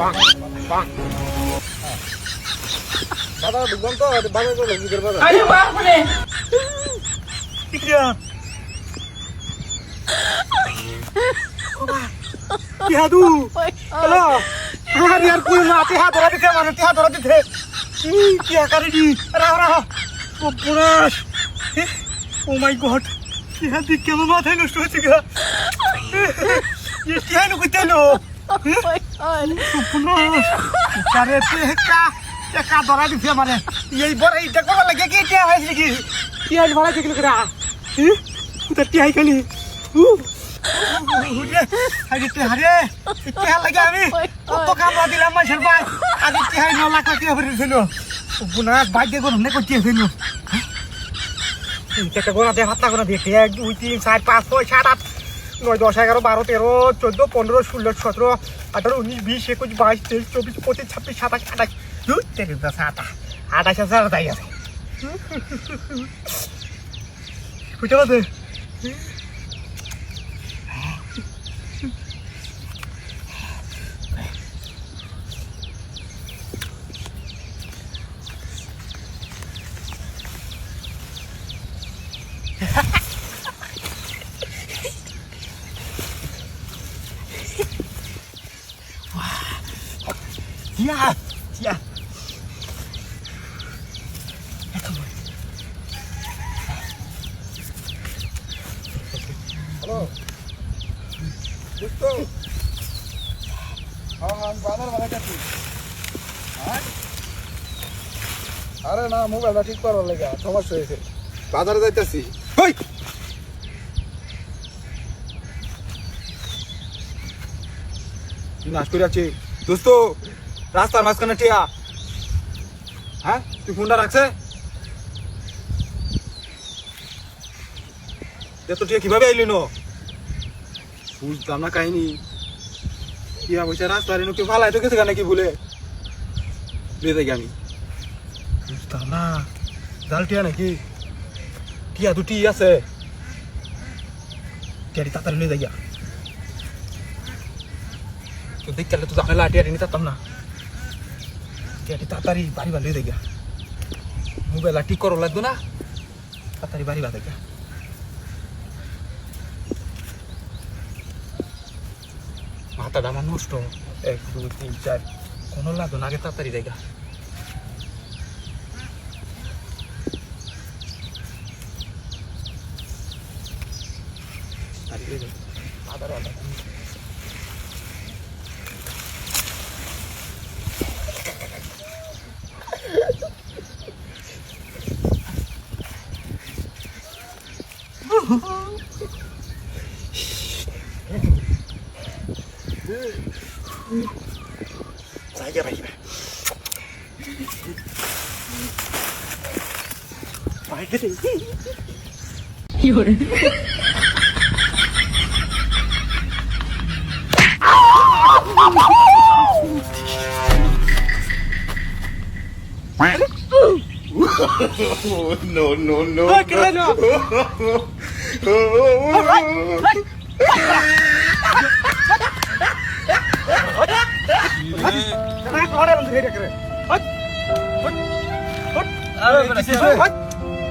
বাং বাং দাদা দুগম তো বাজার করে কি করবা আরে বাপ রে কিয়া কি হাদু হ্যালো আরে यार कोई ना ते हाथ धरा दे क्या करे जी रहा ओ पुराश ओ माय गॉड क्या देख के माथा नष्ट हो चुका ये क्या नो कतेलो पुराश करे ते का धरा दिसे माने यही बड़ा इटा को लगे कि क्या है कि क्या बड़ा देख लगा उधर टिहाई खाली আরে টিহা লাগে আমি কত কাম দিলাম মাছের ভাই আজ টিহাই 9 লাখ টাকা ভরেছিল বুনাস ভাগ্য করুন না করতে হইল টাকা গোনা দে হাতটা গোনা দেখে 1 2 3 4 5 6 7 8 9 10 11 12 13 14 15 16 17 18 19 20 21 22 23 24 25 26 27 28 দুই তেরে দা সাতা 28000 দাই আছে বুঝতে পারছ Ya. Halo. Dosto. हम बानर वाला जाती हां अरे ना मोबाइल ठीक कर लेगा समस्या হইছে বাজারে যাইতাছি কই নাশ করে আছে দোস্ত রাস্তার মাঝখানে টিয়া হ্যাঁ তুই ফোনটা রাখছে এত টিয়া কিভাবে আইলি নো বুঝতাম না কাহিনী টিয়া বসে রাস্তার এনে কেউ ফালাই তো গেছে নাকি বলে নিয়ে যাই আমি বুঝতাম না জাল টিয়া নাকি টিয়া দুটি আছে টিয়াটি তাড়াতাড়ি নিয়ে যাই তো দেখতে তো জানে টিয়াটি নিতে পারতাম না টিয়াটি তাড়াতাড়ি বাড়ি বাড়ি নিয়ে যাই মোবাইল ঠিক করো লাগতো না তাড়াতাড়ি বাড়ি বাড়ি দেখা মাথাটা আমার নষ্ট 1 2 3 4 কোনো লাগতো না আগে তাড়াতাড়ি দেখা Saya baik. Baik ke? Yur. No. Keren no.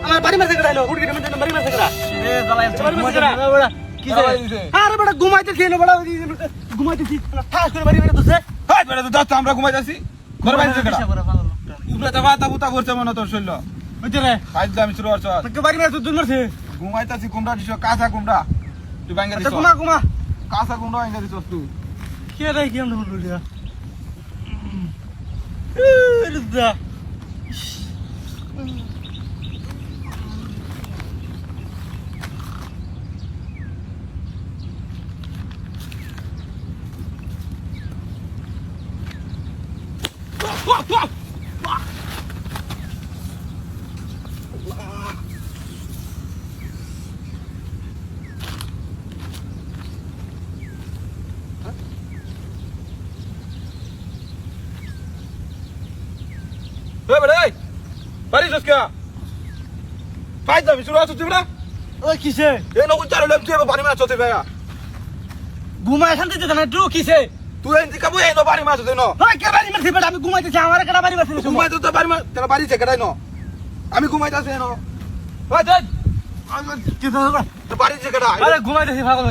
আমার বাড়ি মাঝে গড়াইলো উড়কে মধ্যে বাড়ি মাঝে গড়া এ জ্বালাই বাড়ি মাঝে গড়া বড়া কি যে আরে বড়া ঘুমাইতেছি না বড়া ঘুমাইতেছি ঠাস করে বাড়ি মেরে দছে হাই বড়া তো দাও আমরা ঘুমাইতাছি ঘর বাইরে গড়া উপরে তো বাতা বুতা করছে মনে তোর শৈল বুঝছ রে আজ আমি শুরু করছ তো বাড়ি মেরে তুই মরছে ঘুমাইতাছি কুমড়া দিছো কাঁচা কুমড়া তুই ভাঙ্গা দিছো ঘুমা কাঁচা কুমড়া ভাঙ্গা দিছো তুই কে রে কি আমরা বলিয়া রুদা Hey, bray! Paris Oscar! Paida, mi শুরু আছে তুমি না? ওই কিসে? এ নকু চারলে তুই বাড়ি মাছ চতে ভাইয়া। ঘুমা এখান থেকে জানা তুই কিসে? তুই এনতি কাবু এই নো বাড়ি মারছ দেন ওই কে বাড়ি মারছে বেটা আমি ঘুমাইতেছি আমার কেডা বাড়ি মারছে ঘুমাই তো বাড়ি মার তোর বাড়ি থেকে দাই ন আমি ঘুমাইতাছি ন ওই দেখ কি তো তোর বাড়ি থেকে দাই আরে ঘুমাইতেছি পাগল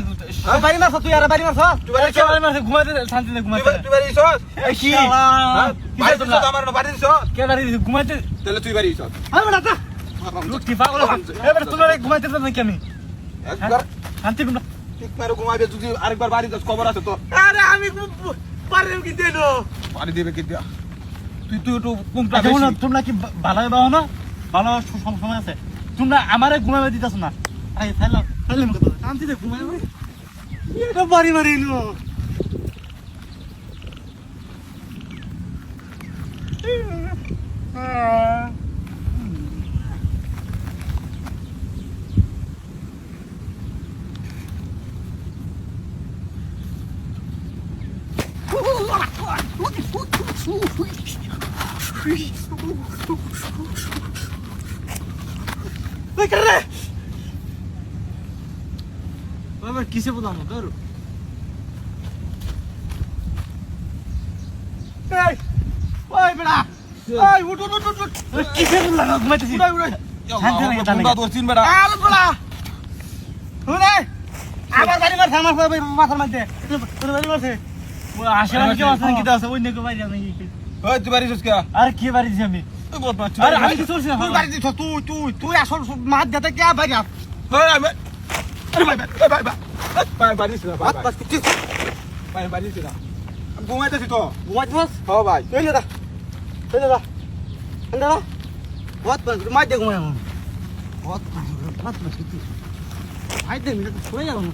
বাড়ি মারছ তুই আর বাড়ি মারছ তুই বাড়ি কে বাড়ি মারছে ঘুমাইতে শান্তিতে ঘুমাইতে তুই বাড়ি সস এই কি বাড়ি তো আমার বাড়ি সস কে বাড়ি ঘুমাইতে তাহলে তুই বাড়ি সস আরে বেটা তা লুটি পাগল এবারে তুমি ঘুমাইতে তো নাকি আমি একবার শান্তি ঘুমা ঠিক মারো ঘুমাইবে তুই আরেকবার বাড়ি যাস খবর আছে তো আরে আমি পারেম কি দেন বাড়ি দিবে কি দিয়া তুই তুই একটু কুমটা আচ্ছা বেশি তোমরা কি ভালো বাও না ভালো সময় আছে তোমরা আমারে ঘুমাইবে দিতাছ না আরে তাইলে মুখ তো শান্তিতে ঘুমাইবে এটা বাড়ি মারি নো কিসে বললাম তোর ওই বেড়া ওই উঠ কিসে বললাম ঘুমাইতেছি শান্তি লাগে তাহলে তোমরা তো চিন বেটা আরে বলা শুনে আবার বাড়ি মারছে আমার মাথার মধ্যে তোর বাড়ি মারছে আশেপাশে কেউ আছে নাকি আছে অন্য কেউ বাড়ি আছে নাকি ওই তুই বাড়ি যাস কে আরে কি বাড়ি দিছি আমি আরে আমি কিছু করছি না তুই বাড়ি দিছ তুই আসল মাছ দিতে কে বাড়ি আস ওই আমি আরে ভাই ভাই ভাই বাড়ি ছিল ভাই বাস কি ভাই বাড়ি ছিল আমি ঘুমাইতেছি তো ঘুমাইতে বস ও ভাই এই দাদা বহুত মাছ দিয়ে ঘুমাই আমার বহুত মাছ কি আই দে মিনিট ছড়ে যাবো না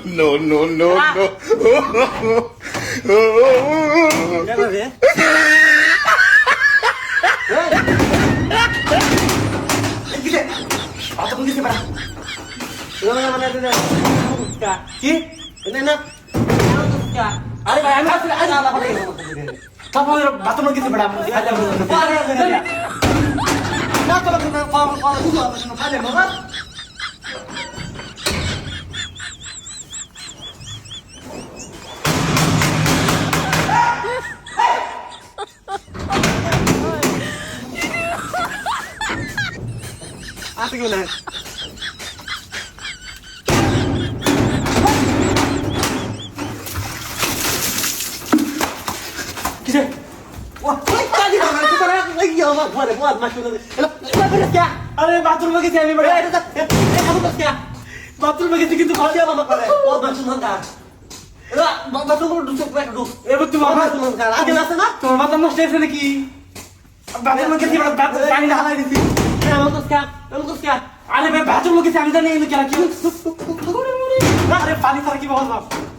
No, no, no, no. अरे भाई बाथरूम किसी बड़ा आते क्यों नहीं किसे वाह क्या दिखा रहा है तू तेरा लगी है वाह बहुत मशहूर है हेलो क्या अरे बाथरूम में किसे अभी बड़ा ये तो क्या बाथरूम में किसे किंतु खाली मामा कर रहा है बहुत मशहूर है এরা বাথরুম করে ঢুকছো একটা ঢুক এবার তুমি বাথরুম করে আগে আছে না তোমার মাথা নষ্ট হয়েছে নাকি বাথরুমে গেছি পানি ঢালাই দিছি এমন তো क्या আরে ভাই বাথরুম গেছি আমি জানি এনে কেন কি আরে পানি ছাড়া কি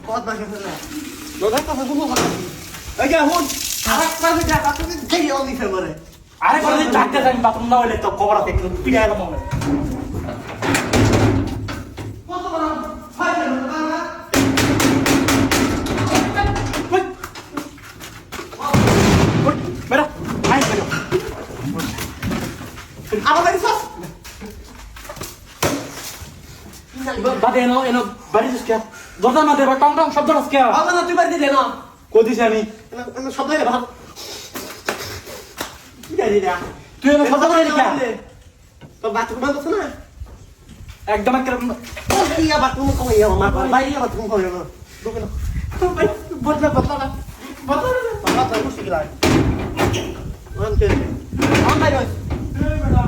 बहुत बाकी है লোধা তো শুনো এই যে হুন আরেক বার যা বাথরুমে যাই অনলি ফেভারে আরে করে ডাকতে যাই বাথরুম না হইলে তো কবর আছে একটু পিড়ায় এলাম আমরা কত বড় file Mira, ay, pero. Apa tadi sos? Bade eno bari sus kya? Dorda na deba tong tong shabda ras kya? Apa na tu bari dile na? Kodi se ami? Eno shabda le bhag. Ki dari dia? Tu eno shabda bari kya? To bathroom mein bas na. Ekdom ekram. Oh iya bathroom ko iya ma bari bathroom ko iya. Dukno. To bhai botla. Botla mushkil hai. Anche andai oi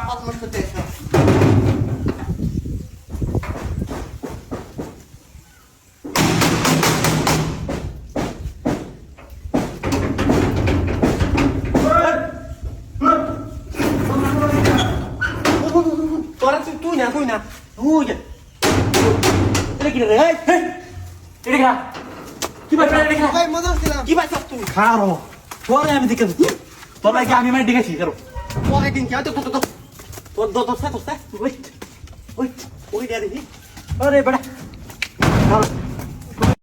fatto molto tempo কি রে এই এটা খা কি ভাই এটা খা ভাই মজা ছিলাম কি ভাই তুমি খাও পরে আমি দেখে দিচ্ছি তোর ভাই আমি মাই দেখেছি করো পরে দিন কি তো তোর দোস্ত ওই ওই ওই দেখি আরে বড়া